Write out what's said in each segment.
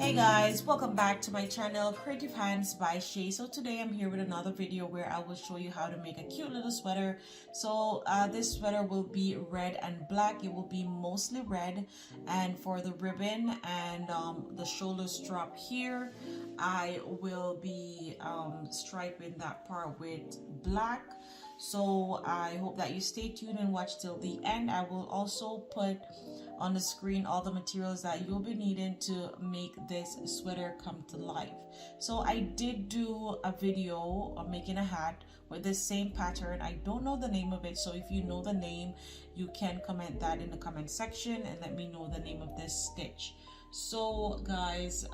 Hey guys, welcome back to my channel Creative Hands by Shay. So today I'm here with another video where I will show you how to make a cute little sweater. So this sweater will be red and black. It will be mostly red, and for the ribbon and the shoulder strap here, I will be striping that part with black. So I hope that you stay tuned and watch till the end. I will also put on the screen all the materials that you'll be needing to make this sweater come to life. So I did do a video of making a hat with this same pattern. I don't know the name of it, so if you know the name, you can comment that in the comment section and let me know the name of this stitch. So guys,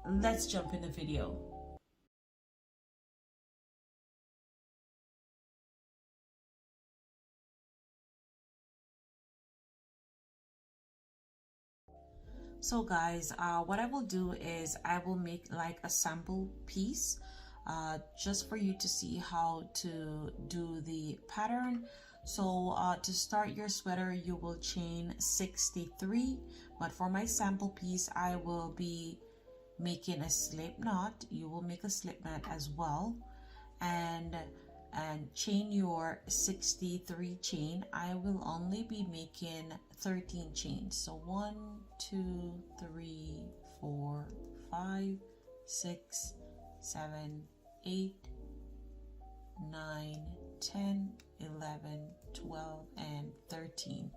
let's jump in the video. So guys, what I will do is I will make like a sample piece just for you to see how to do the pattern. So to start your sweater, you will chain 63, but for my sample piece, I will be making a slip knot. You will make a slip knot as well, and chain your 63 chain. I will only be making 13 chains. So 1, 2, 3, 4, 5, 6, 7, 8, 9, 10, 11, 12, and 13.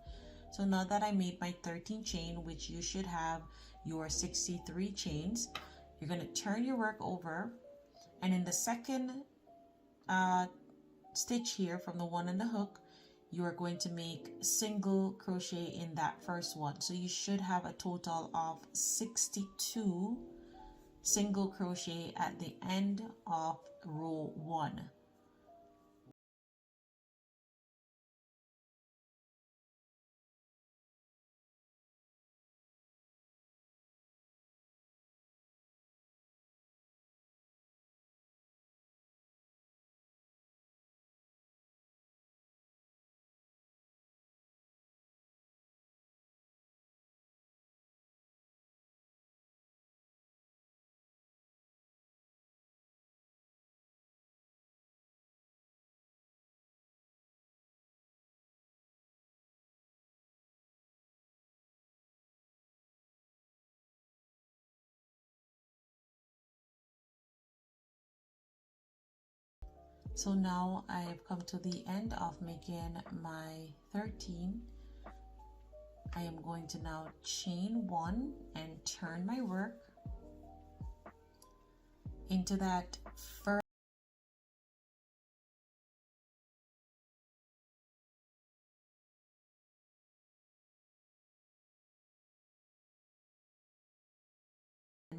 So now that I made my 13 chain, which you should have your 63 chains, you're going to turn your work over, and in the second stitch here from the one in the hook, you are going to make single crochet in that first one. So you should have a total of 62 single crochet at the end of row 1. So now I've come to the end of making my 13. I am going to now chain 1 and turn my work into that first.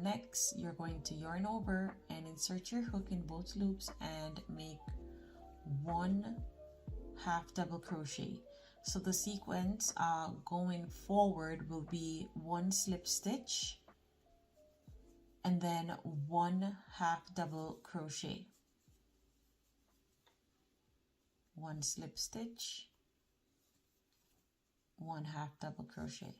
Next, you're going to yarn over and insert your hook in both loops and make 1 half double crochet. So the sequence going forward will be 1 slip stitch and then 1 half double crochet, 1 slip stitch, 1 half double crochet.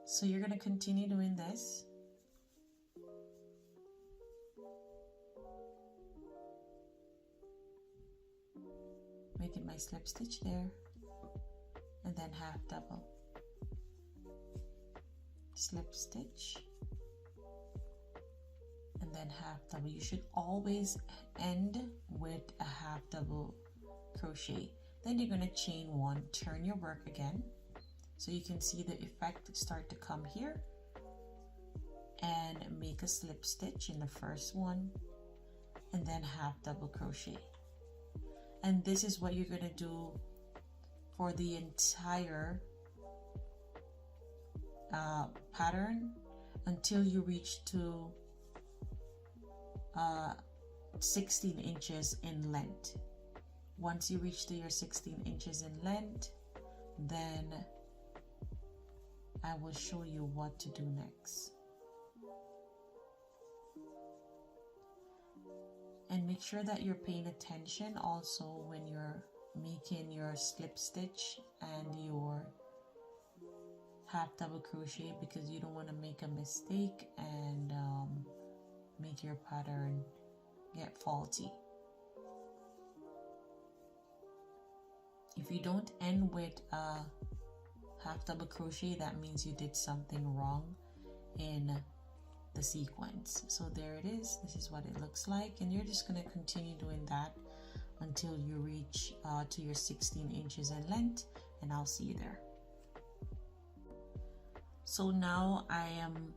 So you're going to continue doing this. Making my slip stitch there, and then half double, slip stitch, and then half double. You should always end with a half double crochet. Then you're going to chain 1, turn your work again, so you can see the effect start to come here, and make a slip stitch in the first one and then half double crochet. And this is what you're going to do for the entire pattern until you reach to 16 inches in length. Once you reach to your 16 inches in length, then I will show you what to do next. And make sure that you're paying attention also when you're making your slip stitch and your half double crochet, because you don't want to make a mistake and make your pattern get faulty. If you don't end with a half double crochet, that means you did something wrong in the sequence. So there it is. This is what it looks like, and you're just going to continue doing that until you reach to your 16 inches in length, and I'll see you there. So now I am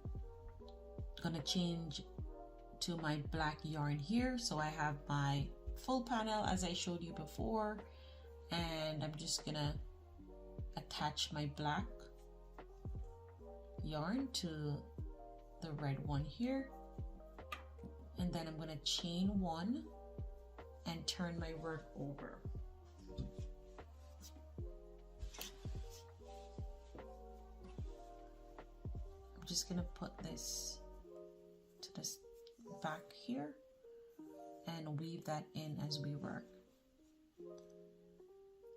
gonna change to my black yarn here. So I have my full panel as I showed you before, and I'm just gonna attach my black yarn to the red one here, and then I'm gonna chain one and turn my work over. I'm just gonna put this to this back here and weave that in as we work.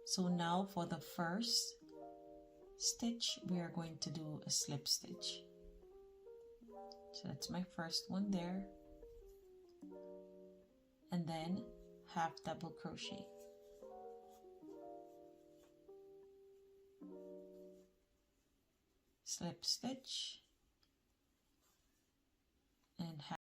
So now for the first stitch, we are going to do a slip stitch. So that's my first one there, and then half double crochet. Slip stitch and half.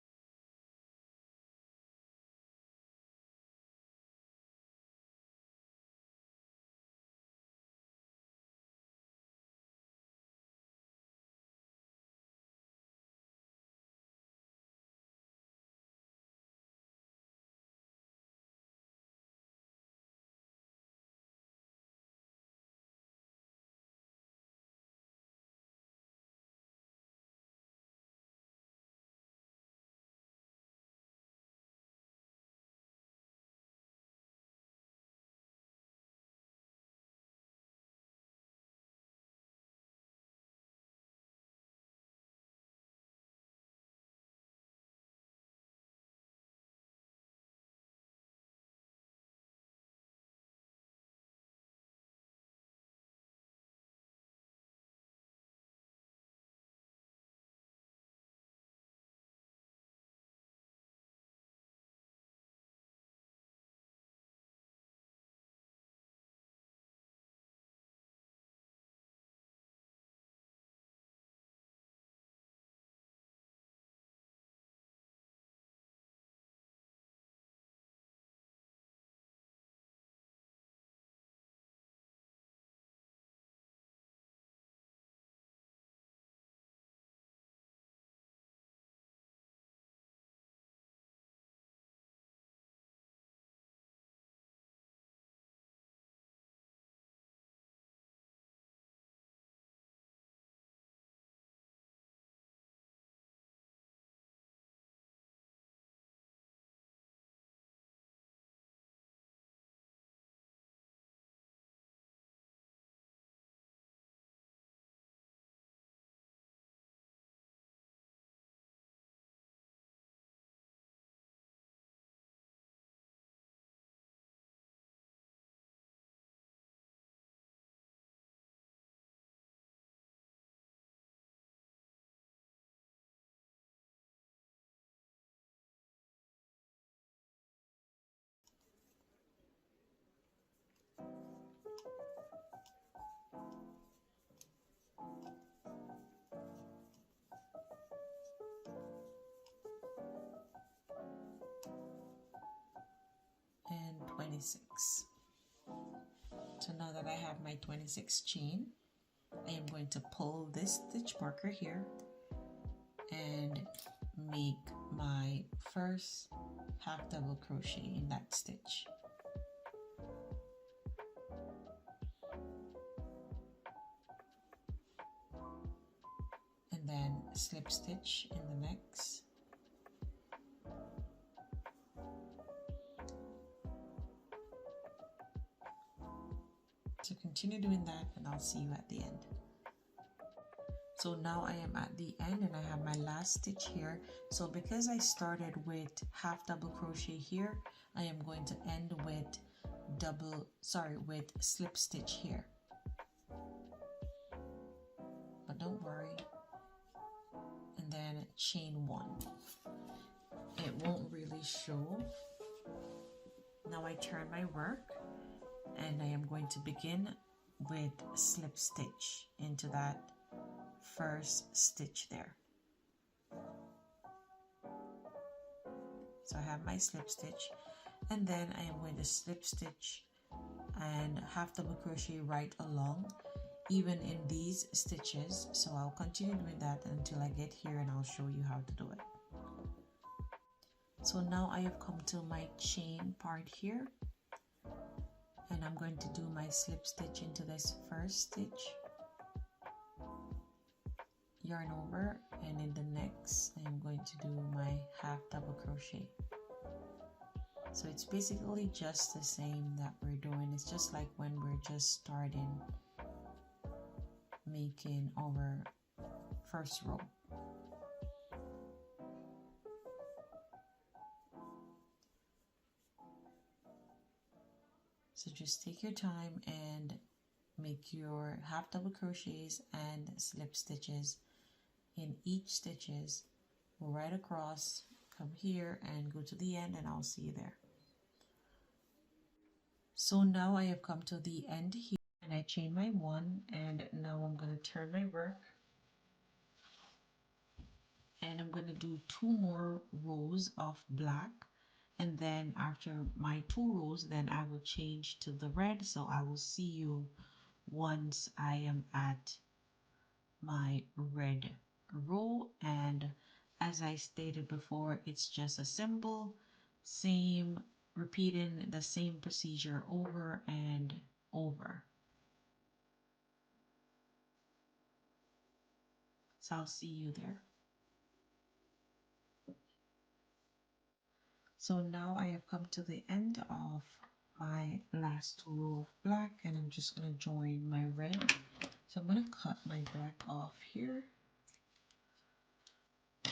And 26. So now that I have my 26 chain, I am going to pull this stitch marker here and make my first half double crochet in that stitch. And then slip stitch in the next. So continue doing that and I'll see you at the end. So now I am at the end and I have my last stitch here. So because I started with half double crochet here, I am going to end with with slip stitch here. But don't worry. And then chain 1. It won't really show. Now I turn my work and I am going to begin with slip stitch into that first stitch there. So I have my slip stitch and then I am going to slip stitch and half double crochet right along even in these stitches. So I'll continue doing that until I get here and I'll show you how to do it. So now I have come to my chain part here and I'm going to do my slip stitch into this first stitch, yarn over, and in the next I am going to do my half double crochet. So it's basically just the same that we're doing. It's just like when we're just starting making our first row. So just take your time and make your half double crochets and slip stitches in each stitches. Go right across, come here and go to the end, and I'll see you there. So now I have come to the end here and I chain my 1, and now I'm going to turn my work and I'm going to do 2 more rows of black, and then after my 2 rows then I will change to the red. So I will see you once I am at my red row, and as I stated before, it's just a simple same repeating the same procedure over and over. So I'll see you there. So now I have come to the end of my last row of black and I'm just going to join my red. So I'm going to cut my black off here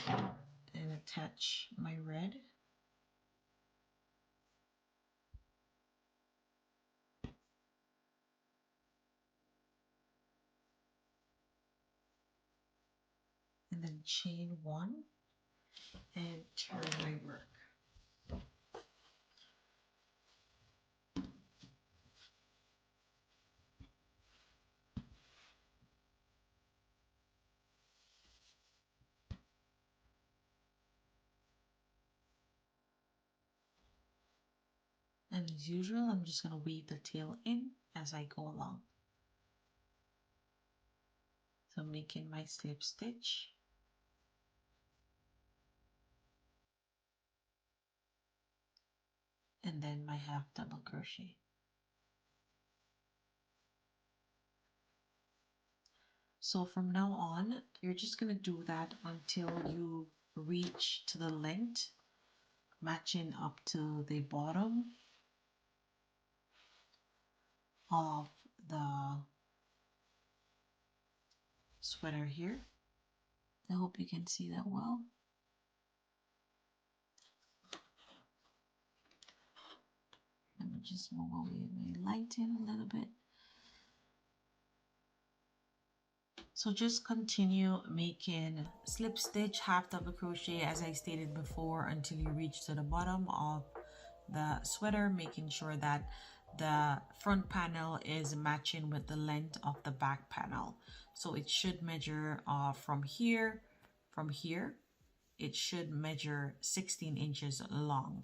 and attach my red. And then chain 1 and turn my work. And as usual, I'm just going to weave the tail in as I go along. So making my slip stitch. And then my half double crochet. So from now on, you're just going to do that until you reach to the length, matching up to the bottom of the sweater here. I hope you can see that well. Let me just move away my lighting a little bit. So just continue making slip stitch, half double crochet as I stated before until you reach to the bottom of the sweater, making sure that the front panel is matching with the length of the back panel. So it should measure from here, it should measure 16 inches long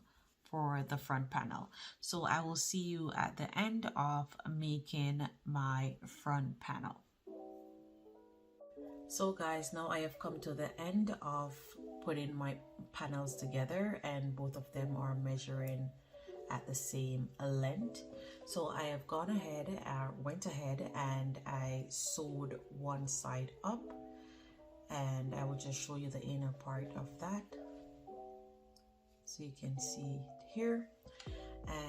for the front panel. So I will see you at the end of making my front panel. So guys, now I have come to the end of putting my panels together and both of them are measuring at the same length. So I have went ahead and I sewed one side up, and I will just show you the inner part of that so you can see here.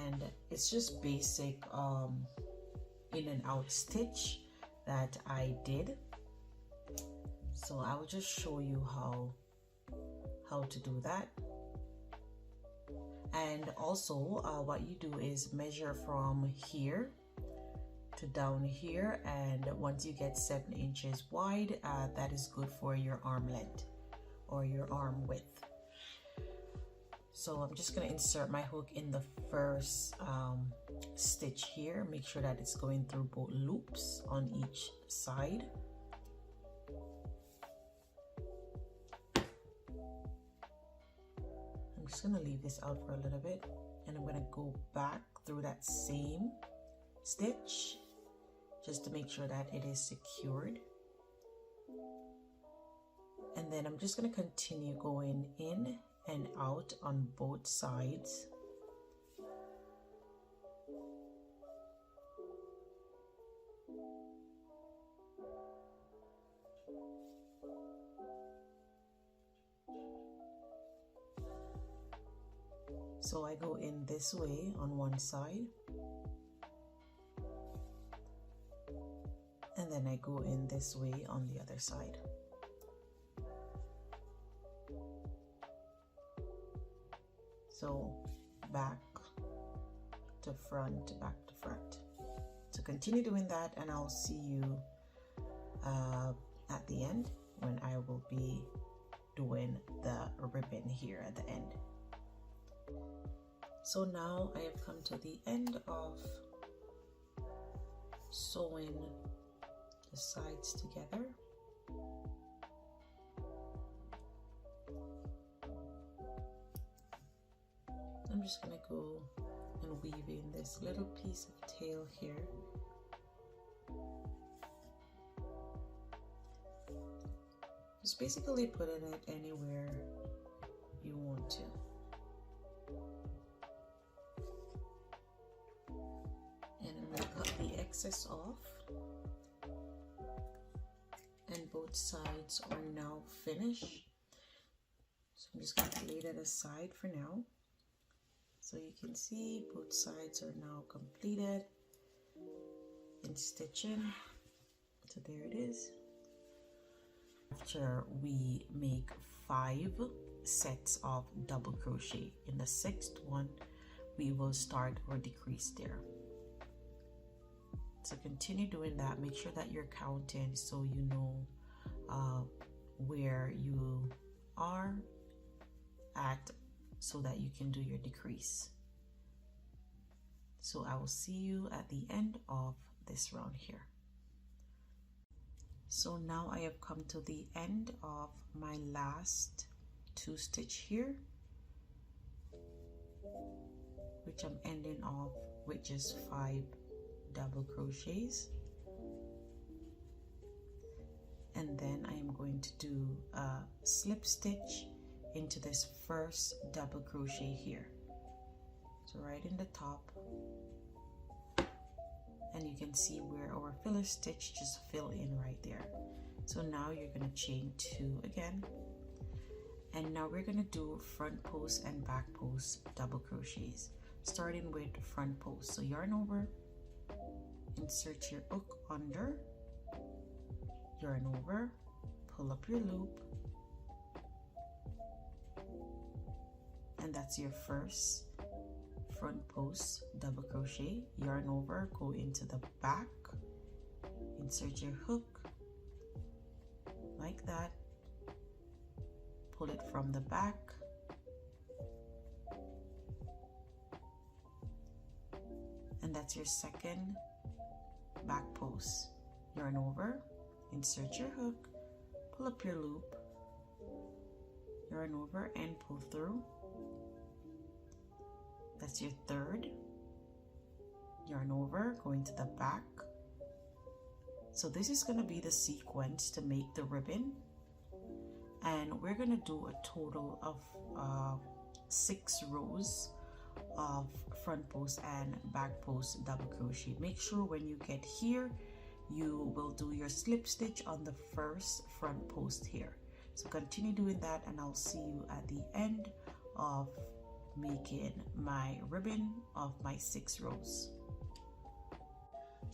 And it's just basic in and out stitch that I did. So I will just show you how to do that. And also what you do is measure from here to down here, and once you get 7 inches wide, that is good for your arm length or your arm width. So I'm just going to insert my hook in the first stitch here. Make sure that it's going through both loops on each side. I'm just going to leave this out for a little bit, and I'm going to go back through that same stitch just to make sure that it is secured. And then I'm just going to continue going in and out on both sides. So I go in this way on one side, and then I go in this way on the other side. So back to front, back to front. So continue doing that, and I'll see you at the end when I will be doing the ribbon here at the end. So now I have come to the end of sewing the sides together. I'm just gonna go and weave in this little piece of tail here. Just basically putting it anywhere you want to. And I'm gonna cut the excess off. And both sides are now finished. So I'm just gonna lay that aside for now. So you can see both sides are now completed in stitching. So there it is. After we make 5 sets of double crochet, in the 6th one we will start our decrease there. So continue doing that. Make sure that you're counting so you know where you are at, so that you can do your decrease. So I will see you at the end of this round here. So now I have come to the end of my last 2 stitch here, which I'm ending off with just 5 double crochets. And then I am going to do a slip stitch into this first double crochet here. So right in the top, and you can see where our filler stitch just fill in right there. So now you're going to chain 2 again, and now we're going to do front post and back post double crochets, starting with front post. So yarn over, insert your hook under, yarn over, pull up your loop, and that's your first front post double crochet. Yarn over, go into the back, insert your hook like that, pull it from the back, and that's your second back post. Yarn over, insert your hook, pull up your loop, yarn over and pull through. That's your third. Yarn over, go into the back. So this is going to be the sequence to make the ribbon, and we're going to do a total of 6 rows of front post and back post double crochet. Make sure when you get here you will do your slip stitch on the first front post here. So continue doing that, and I'll see you at the end of making my ribbon of my 6 rows.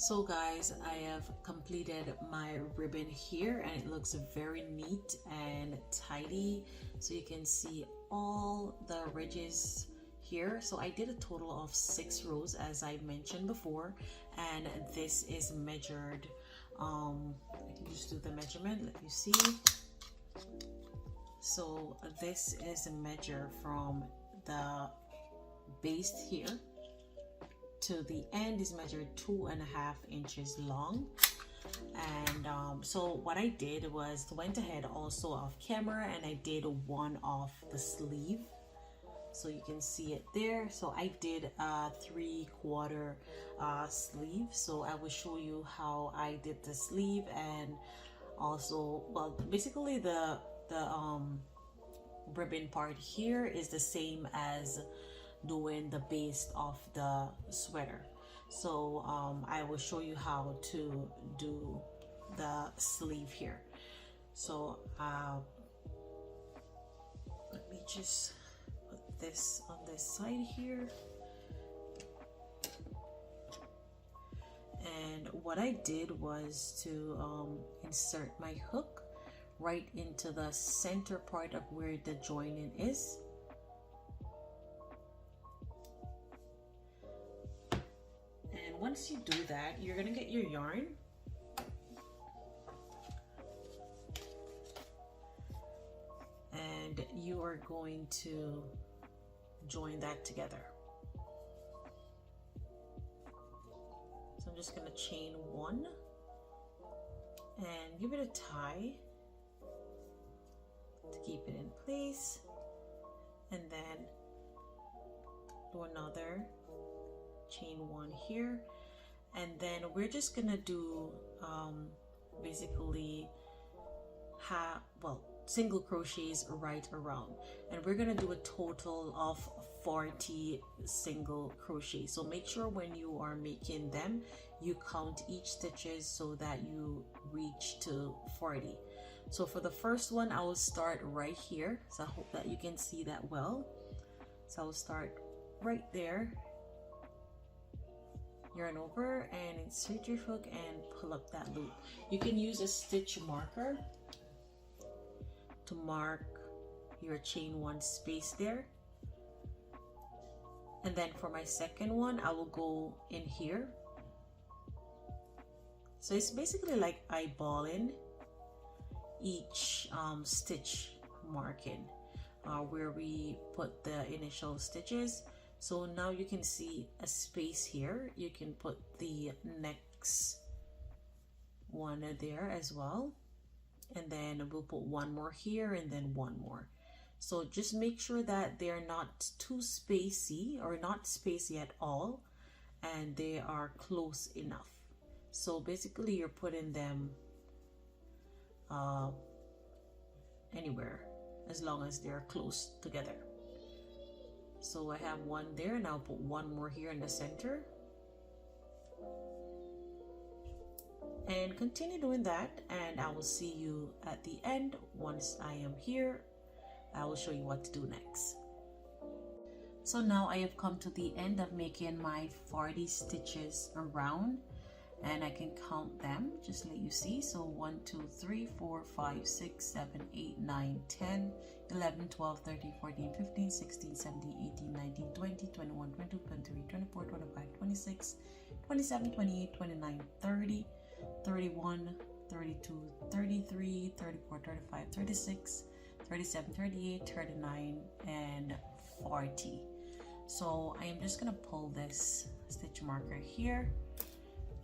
So guys, I have completed my ribbon here and it looks very neat and tidy. So you can see all the ridges here. So I did a total of 6 rows as I mentioned before, and this is measured. I can just do the measurement, let you see. So this is a measure from the base here to the end is measured 2.5 inches long. And so what I did was went ahead also off camera and I did one off the sleeve, so you can see it there. So I did a 3/4 sleeve, so I will show you how I did the sleeve. And also, well, basically the ribbon part here is the same as doing the base of the sweater. So I will show you how to do the sleeve here. So let me just put this on this side here. And what I did was to insert my hook right into the center part of where the joining is. Once you do that, you're gonna get your yarn and you are going to join that together. So I'm just gonna chain 1 and give it a tie to keep it in place, and then do another chain 1 here, and then we're just gonna do basically single crochets right around, and we're gonna do a total of 40 single crochets. So make sure when you are making them you count each stitches so that you reach to 40. So for the first one I will start right here, so I hope that you can see that well. So I'll start right there, yarn over and insert your hook and pull up that loop. You can use a stitch marker to mark your chain 1 space there. And then for my second one I will go in here. So it's basically like eyeballing each stitch marking where we put the initial stitches. So now you can see a space here. You can put the next one there as well, and then we'll put one more here and then one more. So just make sure that they're not too spacey or not spacey at all, and they are close enough. So basically you're putting them anywhere as long as they're close together. So I have one there, and I'll put one more here in the center. And continue doing that, and I will see you at the end. Once I am here, I will show you what to do next. So now I have come to the end of making my 40 stitches around, and I can count them, just let you see. So 1, 2, 3, 4, 5, 6, 7, 8, 9, 10, 11, 12, 13, 14, 15, 16, 17, 18, 19, 20, 21, 22, 23, 24, 25, 26, 27, 28, 29, 30, 31, 32, 33, 34, 35, 36, 37, 38, 39, and 40. So I am just gonna pull this stitch marker here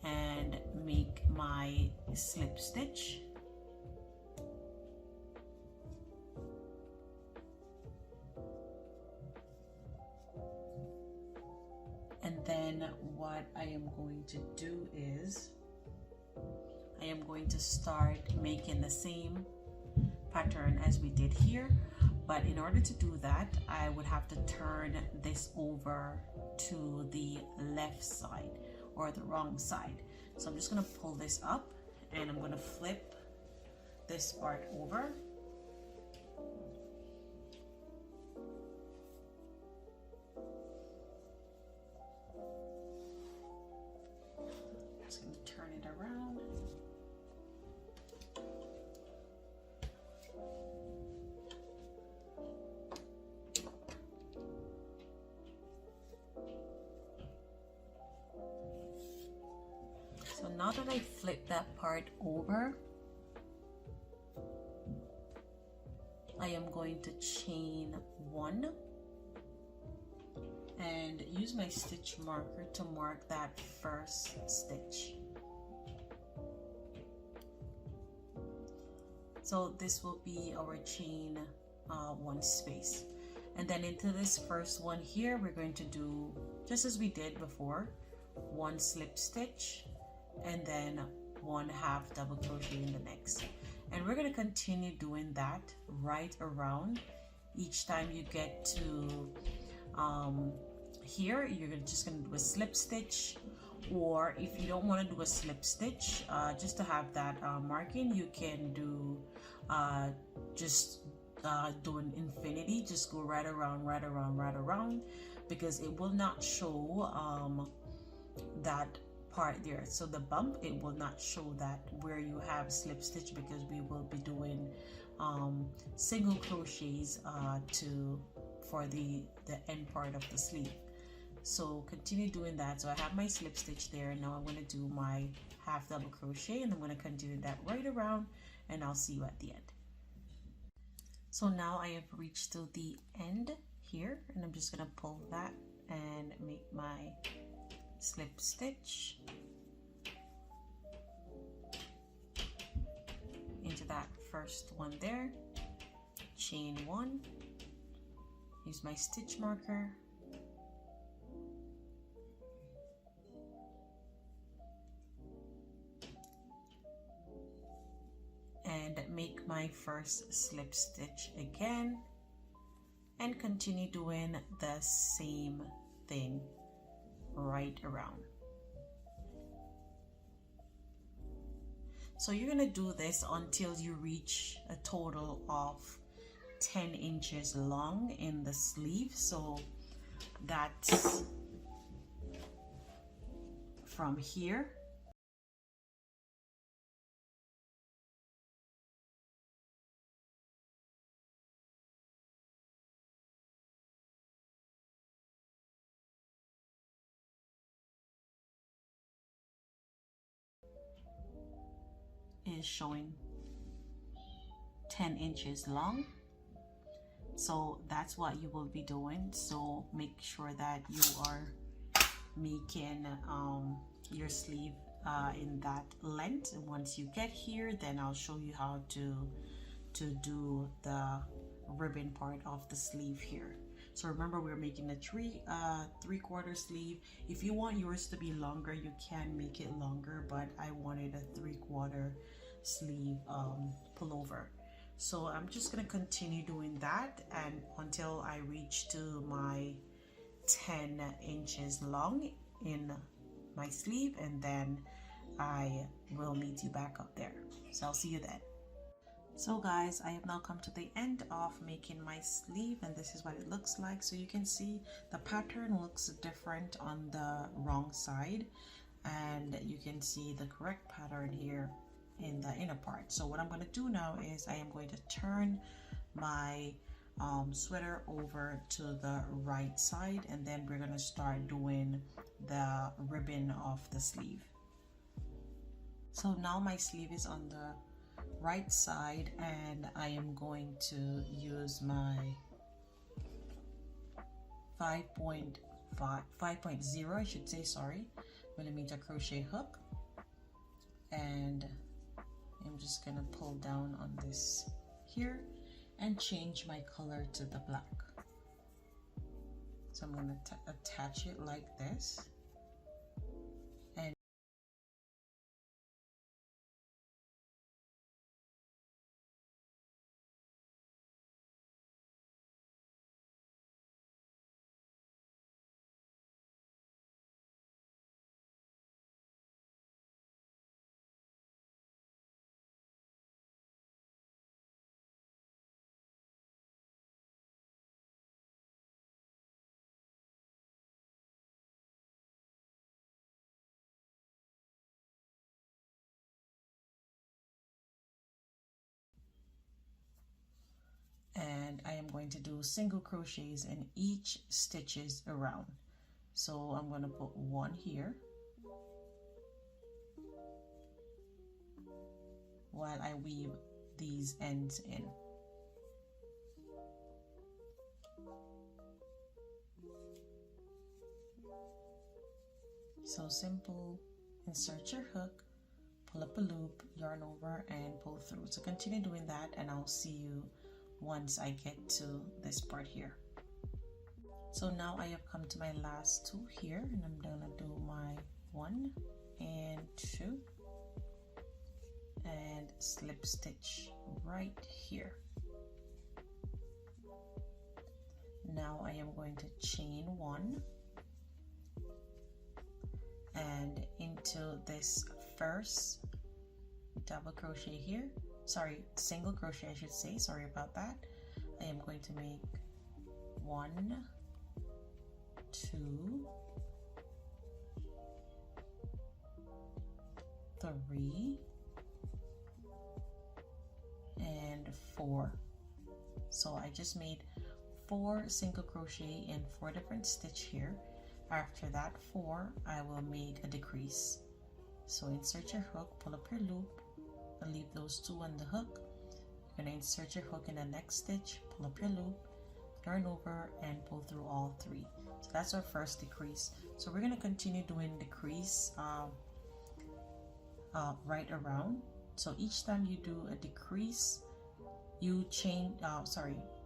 and make my slip stitch. And then what I am going to do is I am going to start making the same pattern as we did here, but in order to do that I would have to turn this over to the left side or the wrong side. So I'm just going to pull this up and I'm going to flip this part over. Just going now that I flip that part over, I am going to chain 1 and use my stitch marker to mark that first stitch. So this will be our chain 1 space, and then into this first one here we're going to do just as we did before, 1 slip stitch and then 1 half double crochet in the next, and we're going to continue doing that right around. Each time you get to here, you're just going to do a slip stitch, or if you don't want to do a slip stitch, just to have that marking, you can do just do an infinity. Just go right around, right around, right around, because it will not show that part there. So the bump, it will not show that where you have slip stitch, because we will be doing single crochets for the end part of the sleeve. So continue doing that. So I have my slip stitch there. Now I'm going to do my half double crochet, and I'm going to continue that right around, and I'll see you at the end. So now I have reached to the end here, and I'm just going to pull that and make my slip stitch into that first one there, chain 1, use my stitch marker, and make my first slip stitch again, and continue doing the same thing right around. So you're gonna do this until you reach a total of 10 inches long in the sleeve. So that's from here is showing 10 inches long. So that's what you will be doing. So make sure that you are making your sleeve in that length. And once you get here, then I'll show you how to do the ribbon part of the sleeve here. So remember, we're making a three-quarter sleeve. If you want yours to be longer, you can make it longer, but I wanted a 3/4 sleeve pullover. So I'm just going to continue doing that and until I reach to my 10 inches long in my sleeve, and then I will meet you back up there. So I'll see you then. So guys, I have now come to the end of making my sleeve, and this is what it looks like. So you can see the pattern looks different on the wrong side, and you can see the correct pattern here in the inner part. So what I'm going to do now is I am going to turn my sweater over to the right side, and then we're going to start doing the ribbon of the sleeve. So now my sleeve is on the right side, and I am going to use my 5.0 I should say, sorry, millimeter crochet hook, and I'm just gonna pull down on this here and change my color to the black. So I'm gonna attach it like this, and I am going to do single crochets in each stitches around. So I'm going to put one here, while I weave these ends in. So simple. Insert your hook, pull up a loop, yarn over, and pull through. So continue doing that, and I'll see you once I get to this part here. So now I have come to my last two here, and I'm gonna do my 1 and 2 and slip stitch right here. Now I am going to chain 1 and into this first double crochet here, single crochet I should say, sorry about that. I am going to make 1, 2, 3, and 4. So I just made 4 single crochet in 4 different stitch here. After that 4, I will make a decrease. So insert your hook, pull up your loop, and leave those 2 on the hook. You're gonna insert your hook in the next stitch, pull up your loop, yarn over, and pull through all 3. So that's our first decrease. So we're gonna continue doing decrease right around. So each time you do a decrease, you chain.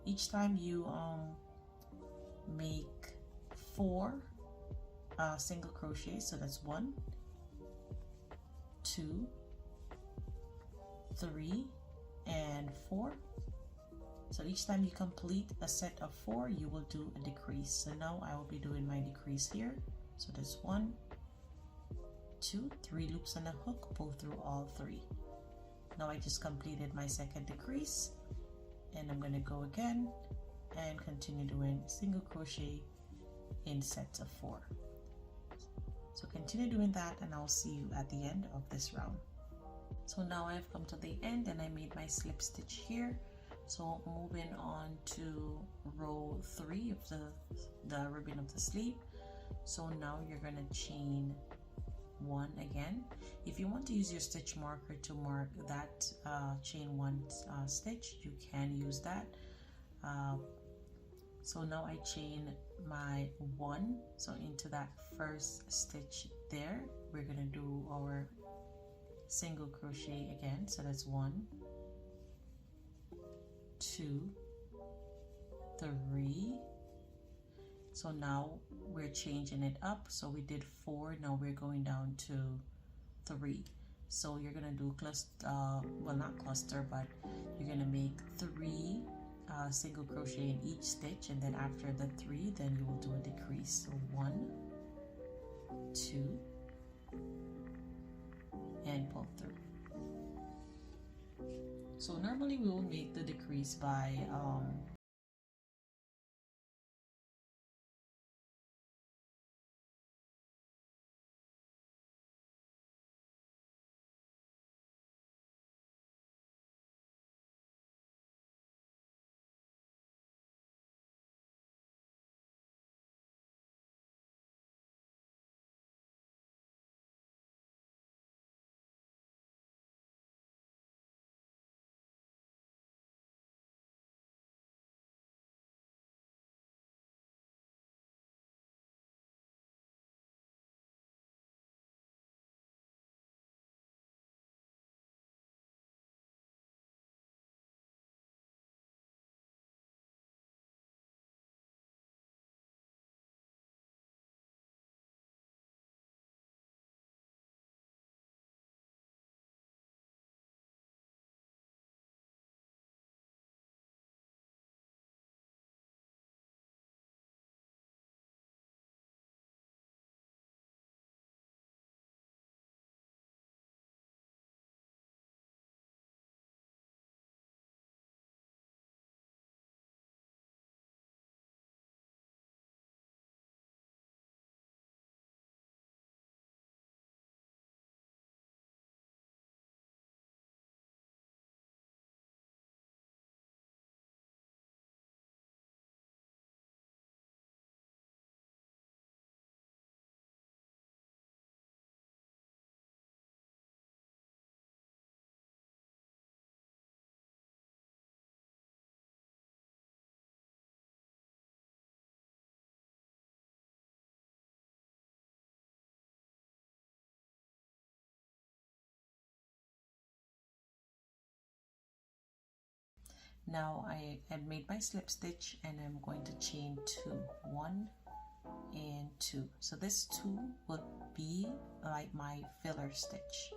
Each time you make 4 single crochet. So that's 1, 2, 3, and 4. So each time you complete a set of 4, you will do a decrease. So now I will be doing my decrease here. So that's 1, 2, 3 loops on the hook, pull through all 3. Now I just completed my second decrease, and I'm going to go again and continue doing single crochet in sets of 4. So continue doing that, and I'll see you at the end of this round. So now I've come to the end, and I made my slip stitch here. So moving on to row 3 of the ribbon of the sleeve. So now you're going to chain 1 again. If you want to use your stitch marker to mark that chain 1 stitch, you can use that. So now I chain my 1, so into that first stitch there, we're gonna do our single crochet again. So that's 1, 2, 3. So now we're changing it up. So we did 4, now we're going down to 3. So you're gonna do cluster, well, not cluster, but you're gonna make 3 single crochet in each stitch, and then after the 3, then you will do a decrease. So 1, 2, and pull through. So normally we will make the decrease by Now I had made my slip stitch and I'm going to chain 2, 1 and 2. So this 2 would be like my filler stitch.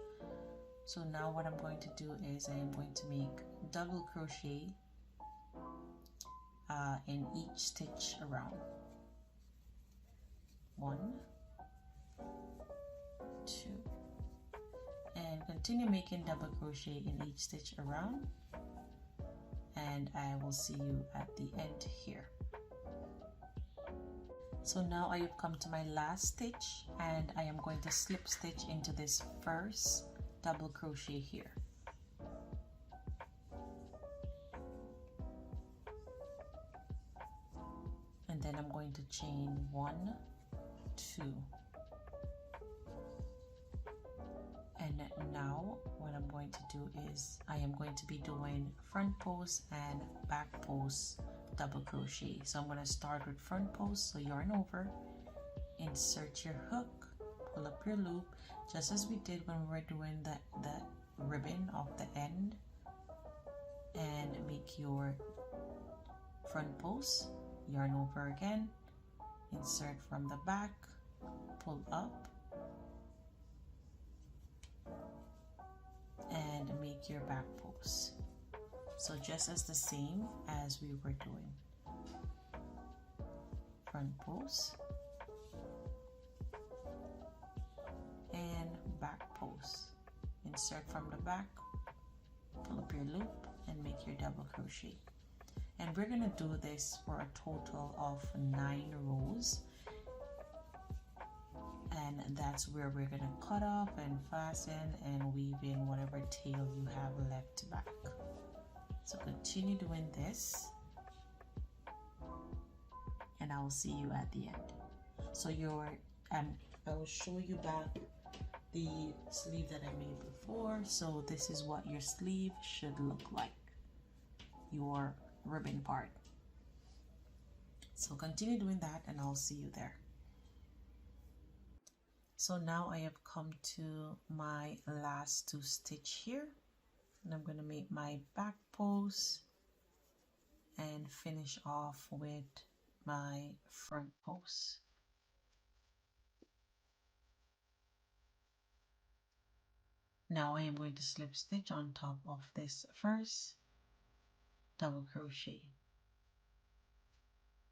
So now what I'm going to do is I am going to make double crochet in each stitch around. 1, 2, and continue making double crochet in each stitch around, and I will see you at the end here. So now I have come to my last stitch and I am going to slip stitch into this first double crochet here. And then I'm going to chain 1, 2. And now what I'm going to do is I am going to be doing front post and back post double crochet. So I'm going to start with front post, so yarn over, insert your hook, pull up your loop just as we did when we were doing the ribbon off the end, and make your front post, yarn over again, insert from the back, pull up, and make your back post. So just as the same as we were doing. Front post and back post. Insert from the back, pull up your loop, and make your double crochet. And we're going to do this for a total of 9 rows. And that's where we're going to cut off and fasten and weave in whatever tail you have left back. So continue doing this and I will see you at the end. So I will show you back the sleeve that I made before. So this is what your sleeve should look like, your ribbon part. So continue doing that and I'll see you there. So now I have come to my last 2 stitch here, and I'm going to make my back post and finish off with my front post. Now I am going to slip stitch on top of this first double crochet,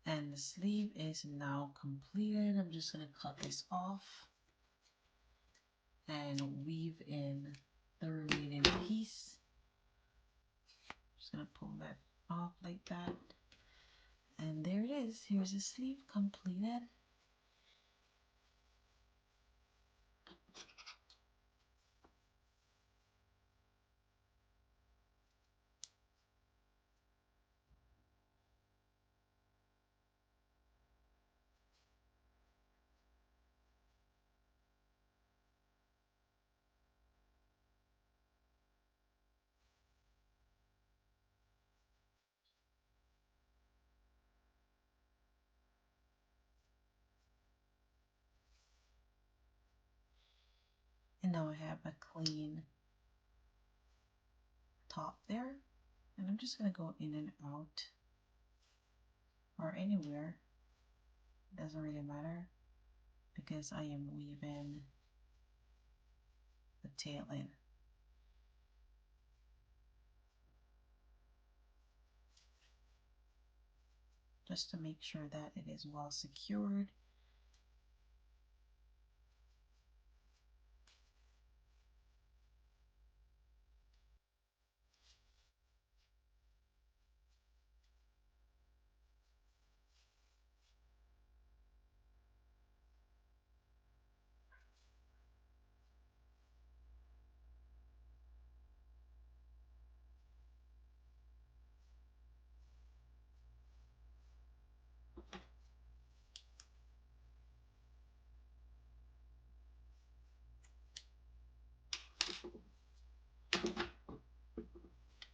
and the sleeve is now completed. I'm just going to cut this off and weave in the remaining piece. Just gonna pull that off like that, and there it is. Here's the sleeve completed. And now I have a clean top there, and I'm just gonna go in and out or anywhere, doesn't really matter, because I am weaving the tail in. Just to make sure that it is well secured.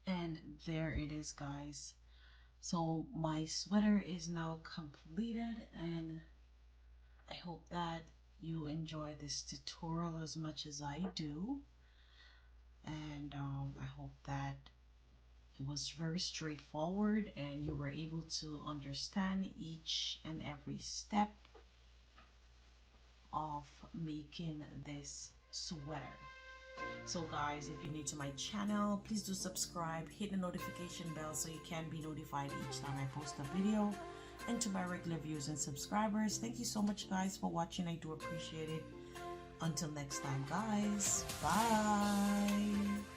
And there it is, guys. So my sweater is now completed, and I hope that you enjoy this tutorial as much as I do. And I hope that It was very straightforward, and you were able to understand each and every step of making this sweater. So guys, if you're new to my channel, please do subscribe, hit the notification bell so you can be notified each time I post a video. And to my regular viewers and subscribers, thank you so much guys for watching. I do appreciate it. Until next time guys, bye.